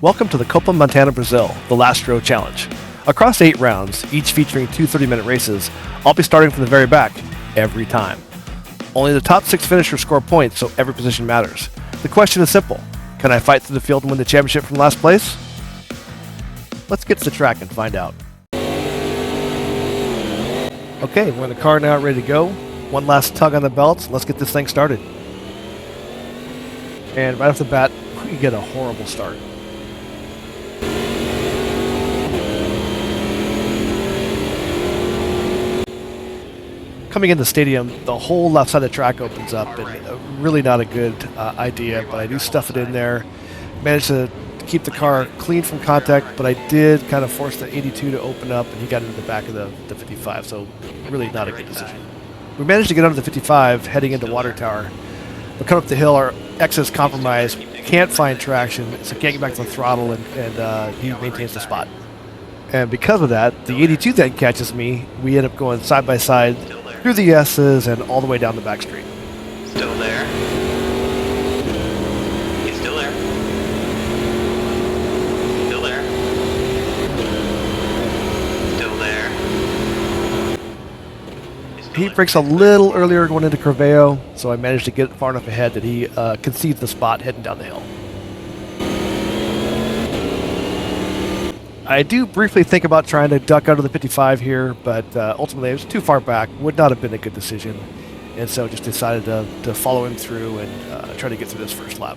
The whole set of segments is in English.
Welcome to the Copa, Montana, Brazil, the last row challenge. Across 8 rounds, each featuring 2 30-minute races, I'll be starting from the very back, every time. Only the top 6 finishers score points, so every position matters. The question is simple. Can I fight through the field and win the championship from last place? Let's get to the track and find out. Okay, we're in the car now, ready to go. One last tug on the belts. Let's get this thing started. And right off the bat, we get a horrible start. Coming into the stadium, the whole left side of the track opens up, and really not a good idea, but I do stuff it in there. Managed to keep the car clean from contact, but I did kind of force the 82 to open up, and he got into the back of the 55, so really not a good decision. We managed to get under the 55 heading into Water Tower, but coming up the hill, our exit is compromised, can't find traction, so can't get back to the throttle, and he maintains the spot. And because of that, the 82 then catches me. We end up going side by side through the S's and all the way down the back street. Still there. He's still there. Still there. Still there. He breaks a little earlier going into Corveo, so I managed to get far enough ahead that he concedes the spot heading down the hill. I do briefly think about trying to duck under the 55 here, but ultimately I was too far back. Would not have been a good decision, and so just decided to follow him through and try to get through this first lap.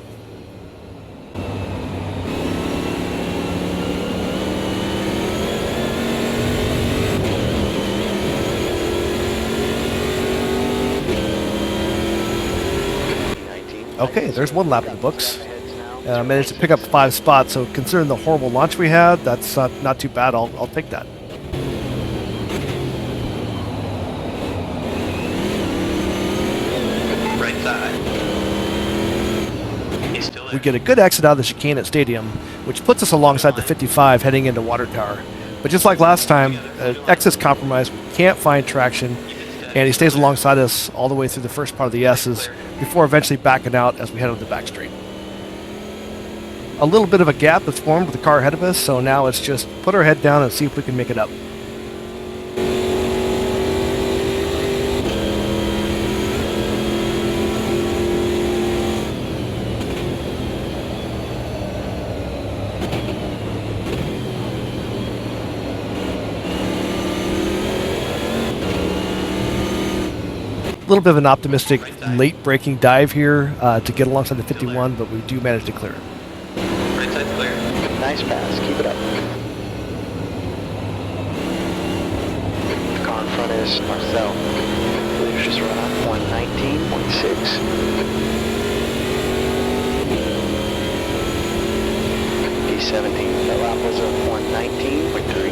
Okay, there's one lap in the books. I managed to pick up 5 spots, so considering the horrible launch we had, that's not too bad. I'll take that. Right side. He's still there. We get a good exit out of the chicane at Stadium, which puts us alongside the 55 heading into Water Tower. But just like last time, exit's compromised, we can't find traction, and he stays alongside us all the way through the first part of the S's before eventually backing out as we head on the back street. A little bit of a gap that's formed with the car ahead of us, so now it's just put our head down and see if we can make it up. A little bit of an optimistic late braking dive here to get alongside the 51, but we do manage to clear it. Right side's clear. Nice pass, keep it up. The car in front is Marcel. Please just run up 119.6. P17, that lap was a 119.3.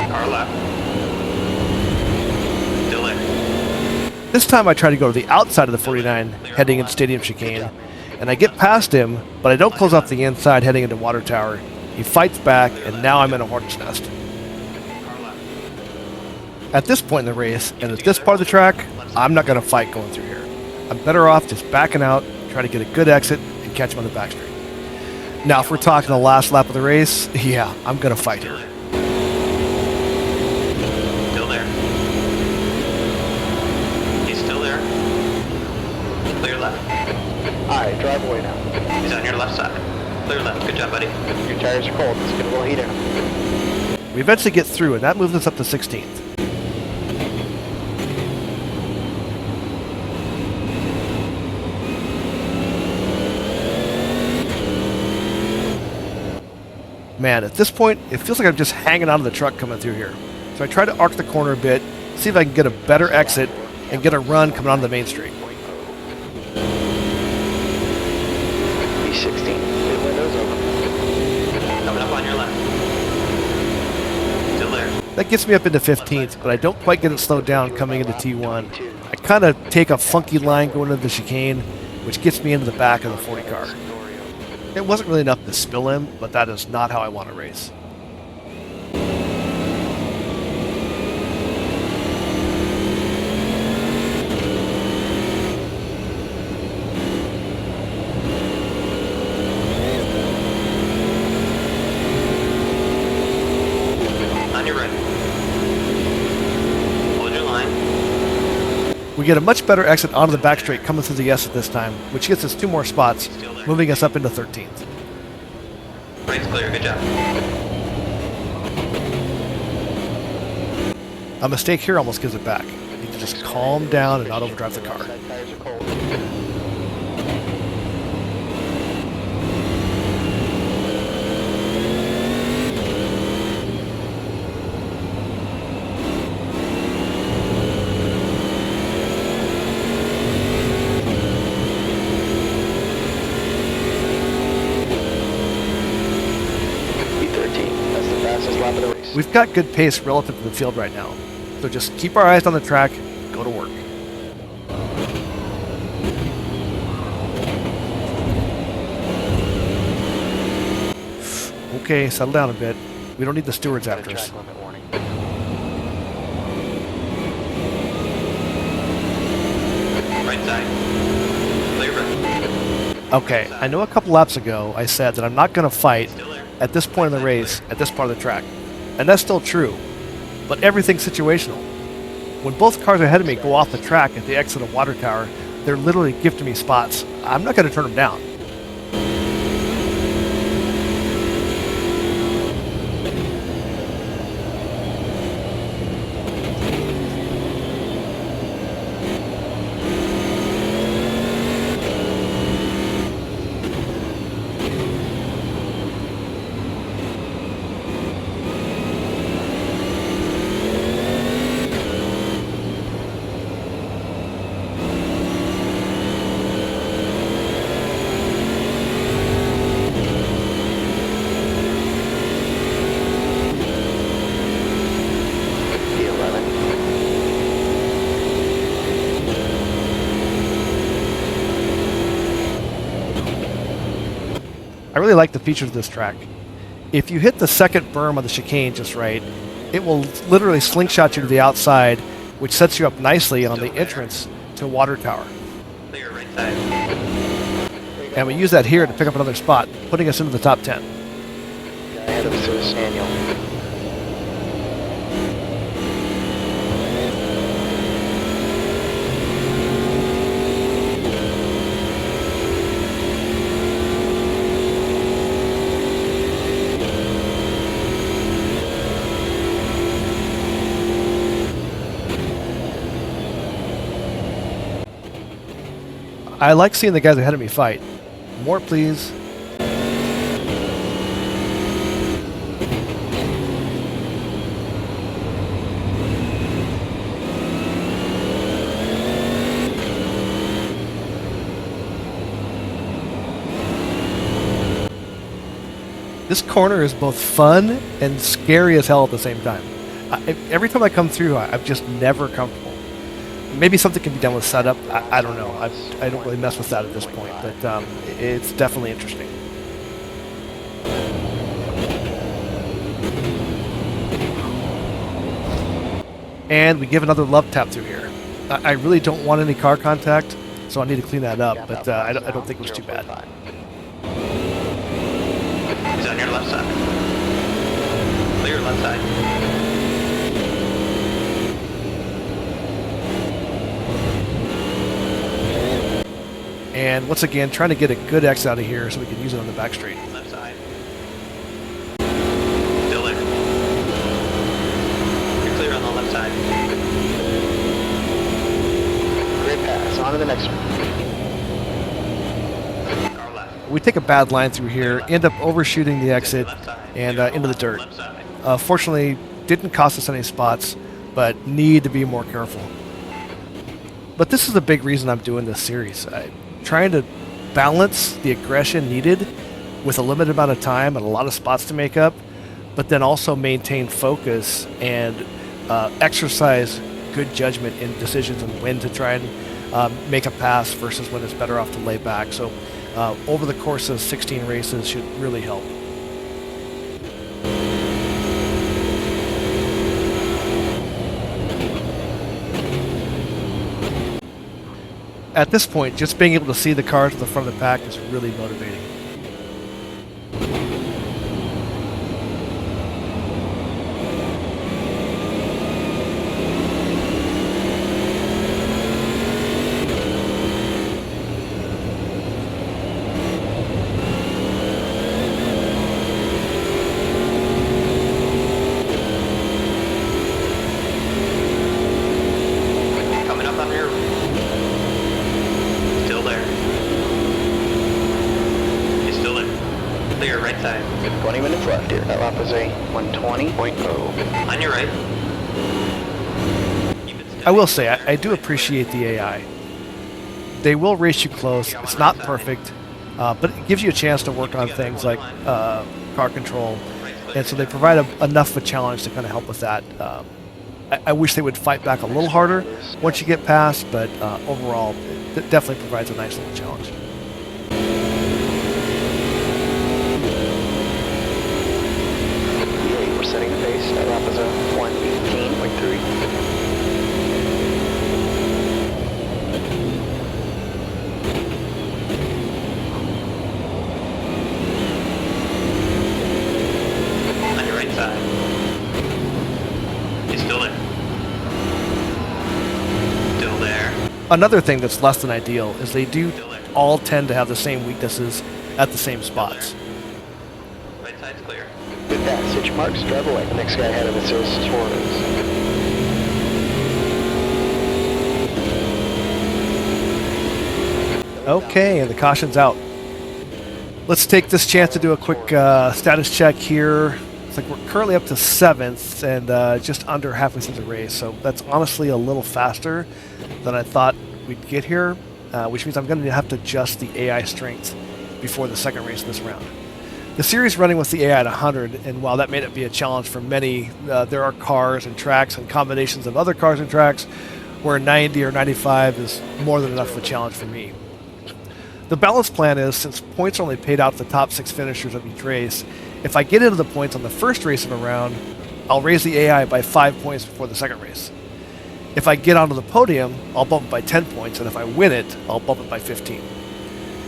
Car left. Still there. This time I try to go to the outside of the 49 heading into Stadium Chicane, and I get past him, but I don't close off the inside heading into Water Tower. He fights back, and now I'm in a hornet's nest. Car left. At this point in the race, and at this part of the track, I'm not going to fight going through here. I'm better off just backing out, try to get a good exit, and catch him on the back street. Now, if we're talking the last lap of the race, yeah, I'm going to fight here. Still there. He's still there. Clear left. Alright, drive away now. He's on your left side. Clear left. Good job, buddy. Your tires are cold, let's get a little heat in them. We eventually get through, and that moves us up to 16th. Man, at this point, it feels like I'm just hanging out of the truck coming through here. So I try to arc the corner a bit, see if I can get a better exit, and get a run coming onto the main street. P16, the window's open. Coming up on your left. Still there. That gets me up into 15th, but I don't quite get it slowed down coming into T1. I kind of take a funky line going into the chicane, which gets me into the back of the 40 car. It wasn't really enough to spill him, but that is not how I want to race. get a much better exit onto the back straight coming through the S at this time, which gets us 2 more spots, moving us up into 13th. Right's clear, good job. A mistake here almost gives it back. You need to just calm down and not overdrive the car. Tires are cold. P13, that's the fastest lap of the race. We've got good pace relative to the field right now, so just keep our eyes on the track, go to work. Okay, settle down a bit. We don't need the stewards after us. Track limit warning. Right side. Clear right. Okay, I know a couple laps ago I said that I'm not going to fight Still there. at this point in the race, at this part of the track. And that's still true. But everything's situational. When both cars ahead of me go off the track at the exit of Water Tower, they're literally gifting me spots. I'm not going to turn them down. I really like the features of this track. If you hit the second berm of the chicane just right, it will literally slingshot you to the outside, which sets you up nicely on the entrance to Water Tower. Clear right side. And we use that here to pick up another spot, putting us into the top 10. Ahead of us is Daniel. I like seeing the guys ahead of me fight. More, please. This corner is both fun and scary as hell at the same time. Every time I come through, I'm just never comfortable. Maybe something can be done with setup. I don't know. I don't really mess with that at this point, but it's definitely interesting. And we give another love tap through here. I really don't want any car contact, so I need to clean that up, but I don't think it was too bad. He's on your left side. Clear left side. And once again, trying to get a good X out of here so we can use it on the back straight. Left side. Still there. You're clear on the left side. Great pass. On to the next one. Car left. We take a bad line through here, end up overshooting the exit and into the dirt. Left side. Fortunately, didn't cost us any spots, but need to be more careful. But this is the big reason I'm doing this series. Trying to balance the aggression needed with a limited amount of time and a lot of spots to make up, but then also maintain focus and exercise good judgment in decisions on when to try and make a pass versus when it's better off to lay back. So over the course of 16 races should really help. At this point, just being able to see the cars at the front of the pack is really motivating. 20 minutes left here. That lap is a 120.0. On your right. I will say, I do appreciate the AI. They will race you close. It's not perfect, but it gives you a chance to work on things like car control. And so they provide enough of a challenge to kind of help with that. I wish they would fight back a little harder once you get past, but overall, it definitely provides a nice little challenge. We're setting the pace. That lap is a 118.3. Another thing that's less than ideal is they do all tend to have the same weaknesses at the same spots. Right side's clear. Good passage marks. Drive away. The next guy ahead of us is Suarez. Okay, and the caution's out. Let's take this chance to do a quick status check here. It's like we're currently up to 7th and just under halfway through the race, so that's honestly a little faster than I thought we'd get here, which means I'm going to have to adjust the AI strength before the second race of this round. The series running with the AI at 100, and while that may not be a challenge for many, there are cars and tracks and combinations of other cars and tracks where 90 or 95 is more than enough of a challenge for me. The balance plan is, since points are only paid out to the top 6 finishers of each race, if I get into the points on the first race of a round, I'll raise the AI by 5 points before the second race. If I get onto the podium, I'll bump it by 10 points, and if I win it, I'll bump it by 15.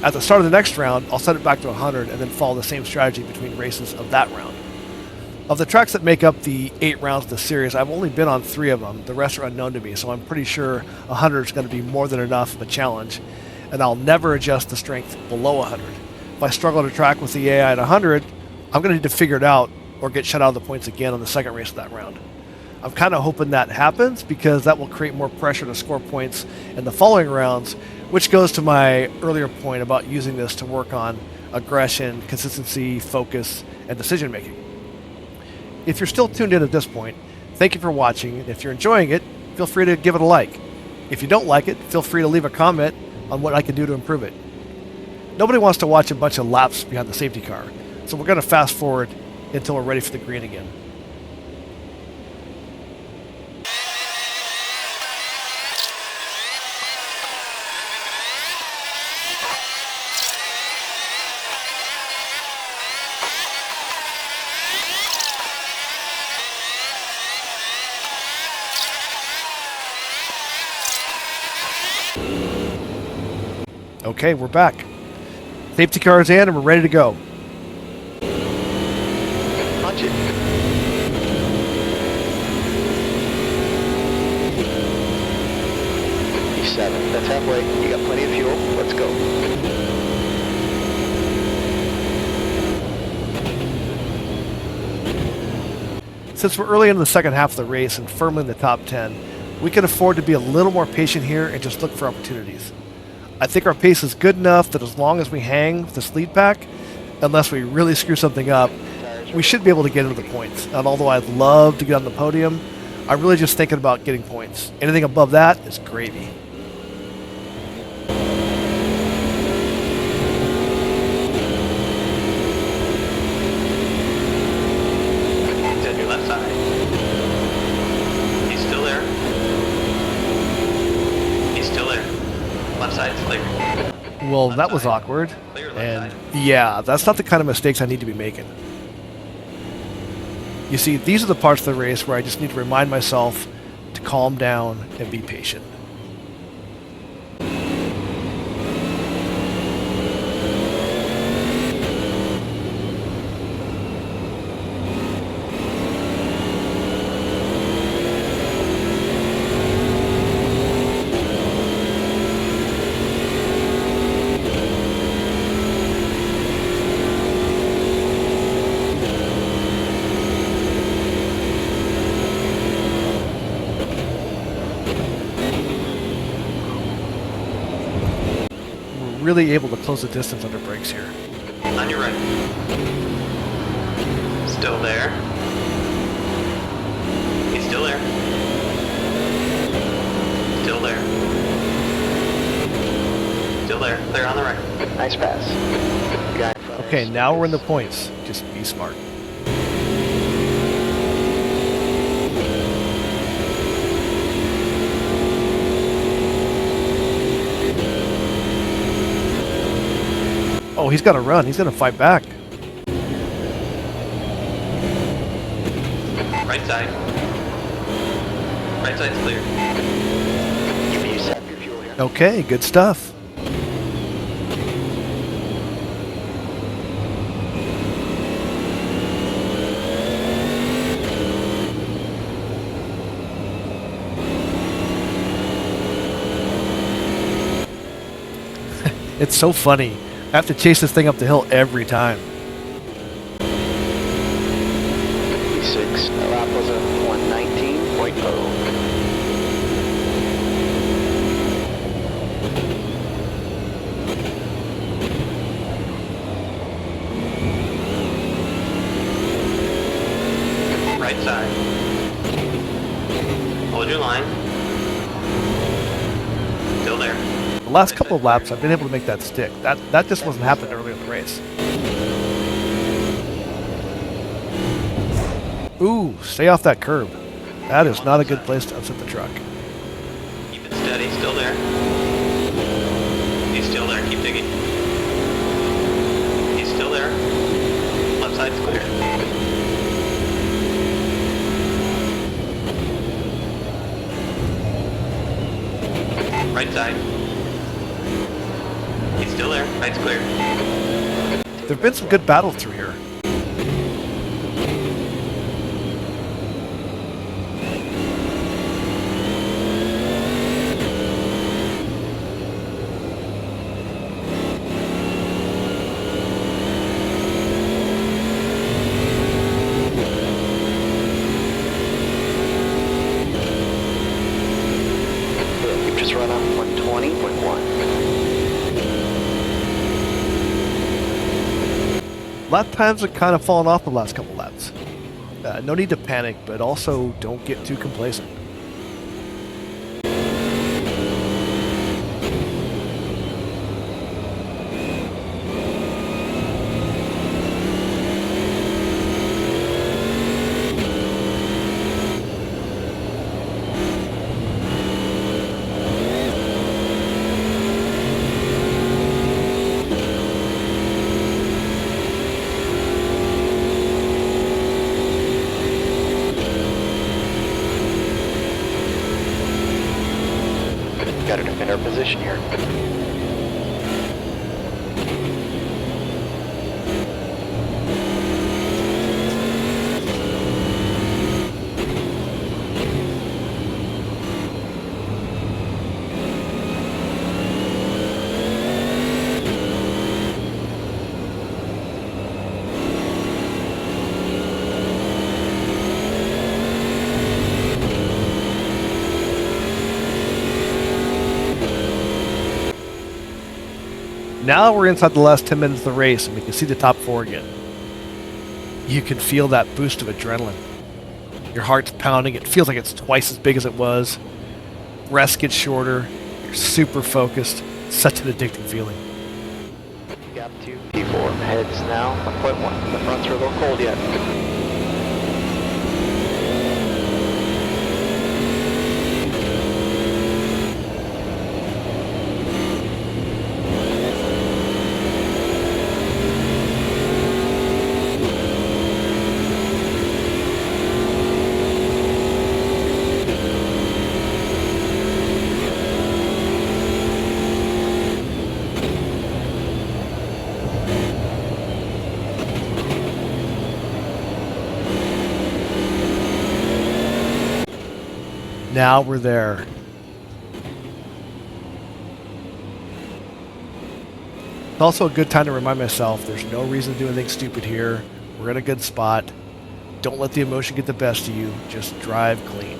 At the start of the next round, I'll set it back to 100 and then follow the same strategy between races of that round. Of the tracks that make up the 8 rounds of the series, I've only been on 3 of them. The rest are unknown to me, so I'm pretty sure 100 is going to be more than enough of a challenge, and I'll never adjust the strength below 100. If I struggle to track with the AI at 100, I'm going to need to figure it out or get shut out of the points again on the second race of that round. I'm kind of hoping that happens because that will create more pressure to score points in the following rounds, which goes to my earlier point about using this to work on aggression, consistency, focus, and decision making. If you're still tuned in at this point, thank you for watching. And if you're enjoying it, feel free to give it a like. If you don't like it, feel free to leave a comment on what I can do to improve it. Nobody wants to watch a bunch of laps behind the safety car, so we're going to fast forward until we're ready for the green again. Okay, we're back. Safety car is in and we're ready to go. Punch it. E7. That's halfway. You got plenty of fuel. Let's go. Since we're early into the second half of the race and firmly in the top 10, we can afford to be a little more patient here and just look for opportunities. I think our pace is good enough that as long as we hang with this lead pack, unless we really screw something up, we should be able to get into the points. And although I'd love to get on the podium, I'm really just thinking about getting points. Anything above that is gravy. He's on your left side. He's still there. He's still there. Left side's clear. Well, that was awkward. And yeah, that's not the kind of mistakes I need to be making. You see, these are the parts of the race where I just need to remind myself to calm down and be patient. Really able to close the distance under brakes here. On your right. Still there. He's still there. Still there. Still there. Clear on the right. Nice pass. Guy in front of Okay, us. now we're in the points. Just be smart. Oh, he's got to run. He's going to fight back. Right side. Right side's clear. You sap your fuel here. Okay, good stuff. It's so funny. I have to chase this thing up the hill every time. P6. The lap was a 119.0. Right side. Hold your line. Still there. The last couple of laps, I've been able to make that stick. That just wasn't happening earlier in the race. Ooh, stay off that curb. That is not a good place to upset the truck. Keep it steady. Still there. He's still there. Keep digging. He's still there. Left side's clear. Right side. He's still there. Right's clear. There have been some good battles through here. You've just run up 120.1. Lap times have kind of fallen off the last couple laps. No need to panic, but also don't get too complacent. Got to defend our position here. Now we're inside the last 10 minutes of the race, and we can see the top four again. You can feel that boost of adrenaline. Your heart's pounding. It feels like it's twice as big as it was. Rest gets shorter. You're super focused. Such an addicting feeling. Gap 2, P4. Heads now 1.1. The fronts are a little cold yet. Now we're there. It's also a good time to remind myself there's no reason to do anything stupid here. We're in a good spot. Don't let the emotion get the best of you. Just drive clean.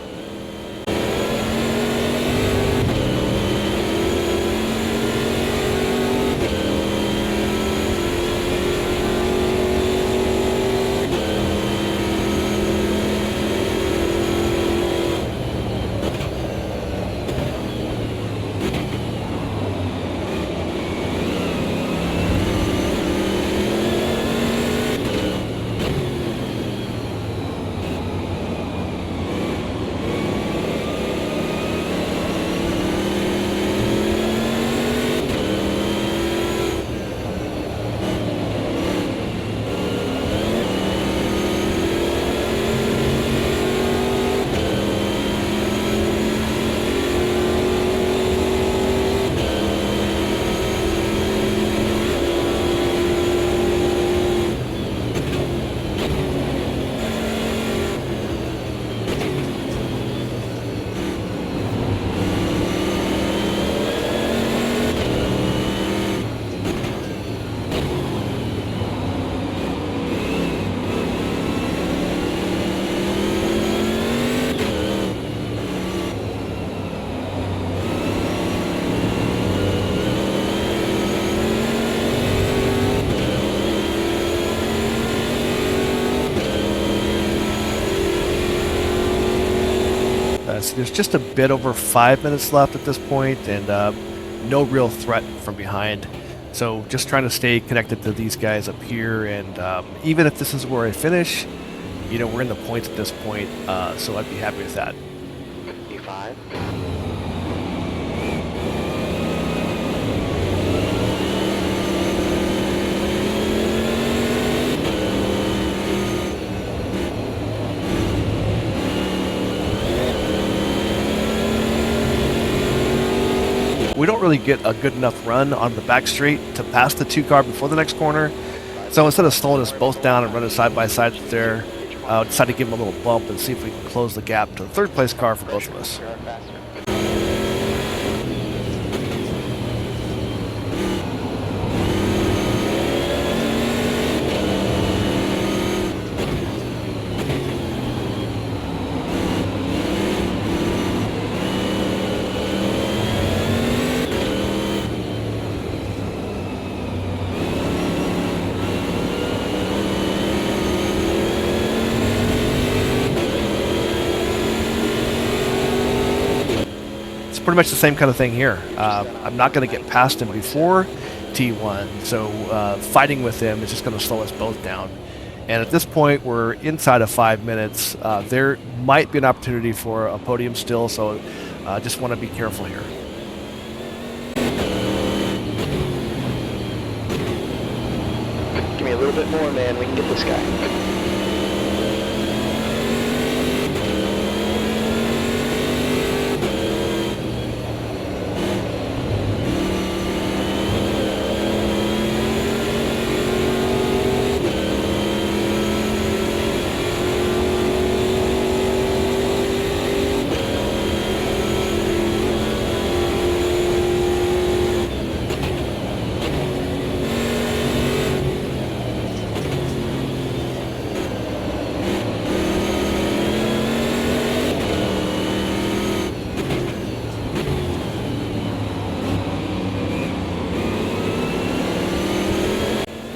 see there's just a bit over 5 minutes left at this point, and no real threat from behind. So just trying to stay connected to these guys up here, and even if this is where I finish, you know, we're in the points at this point, so I'd be happy with that. E5. We don't really get a good enough run on the back straight to pass the 2 car before the next corner. So instead of slowing us both down and running side by side there, I decided to give him a little bump and see if we can close the gap to the 3rd place car for both of us. Pretty much the same kind of thing here. I'm not going to get past him before T1, so fighting with him is just going to slow us both down. And at this point, we're inside of 5 minutes. There might be an opportunity for a podium still, so just want to be careful here. Give me a little bit more, man. We can get this guy.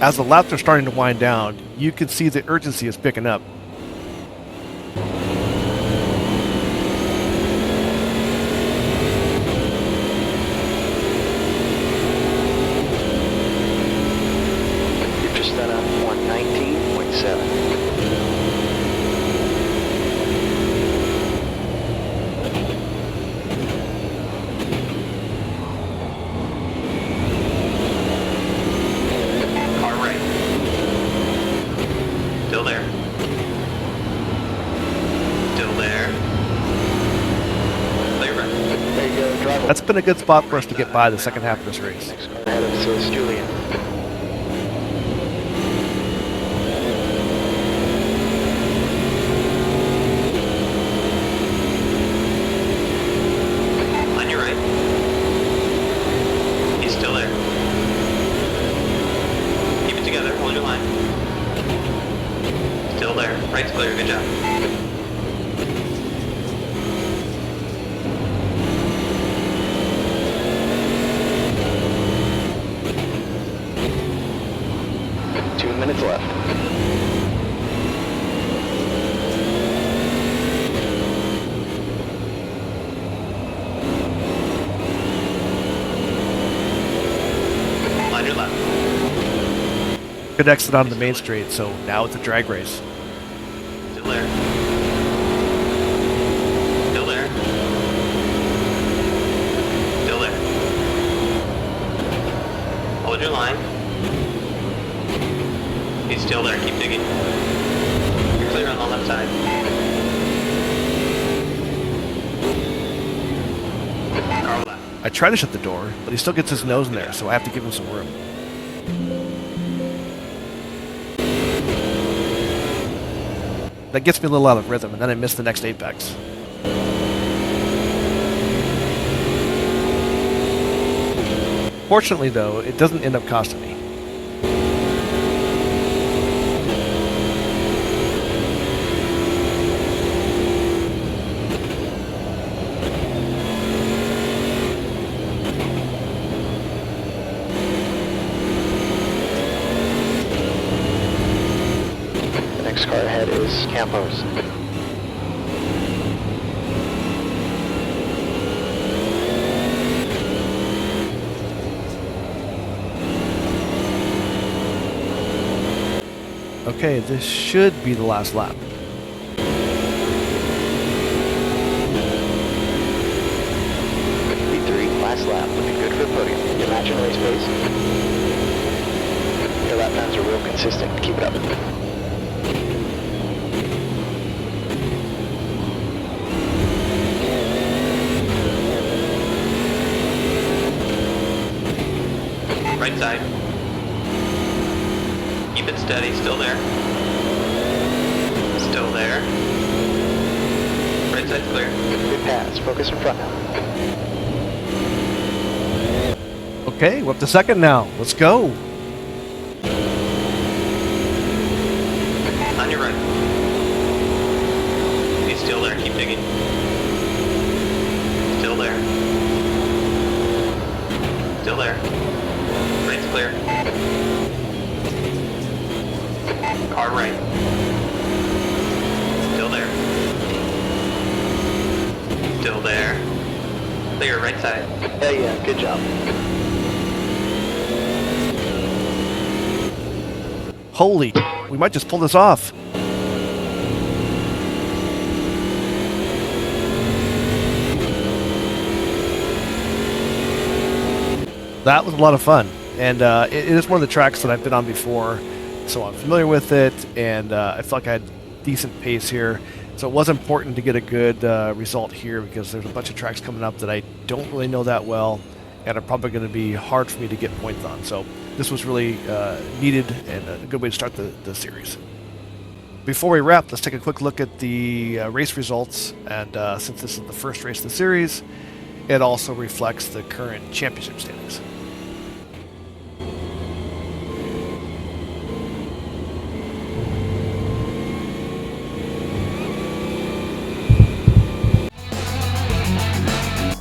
As the laps are starting to wind down, you can see the urgency is picking up. You've just done a 119.7. That's been a good spot for us to get by the second half of this race. Next car ahead of us is Julian. On your right. He's still there. Keep it together, hold your line. Still there. Right's clear, good job. Minutes left. On your left. Good exit onto the main straight, so now it's a drag race. Still there. Still there. Still there. Hold your line. He's still there, keep digging. You're clear on the left side. Car left. I try to shut the door, but he still gets his nose in there, so I have to give him some room. That gets me a little out of rhythm, and then I miss the next apex. Fortunately, though, it doesn't end up costing me. Next car ahead is Campos. Okay, this should be the last lap. P3, last lap. Looking good for the podium. You matching race pace. Your lap times are real consistent. Keep it up. Right side. Keep it steady, still there. Still there. Right side's clear. Good pass. Focus in front now. Okay, we're up to second now. Let's go. On your right. He's still there, keep digging. Still there. Still there. Right's clear. Car right. Still there. Still there. Clear, right side. Yeah, good job. Holy, we might just pull this off. That was a lot of fun, and it is one of the tracks that I've been on before, so I'm familiar with it, and I felt like I had decent pace here. So it was important to get a good result here because there's a bunch of tracks coming up that I don't really know that well, and are probably going to be hard for me to get points on. So this was really needed and a good way to start the series. Before we wrap, let's take a quick look at the race results, and since this is the first race of the series, it also reflects the current championship standings.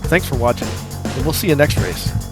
Thanks for watching, and we'll see you next race.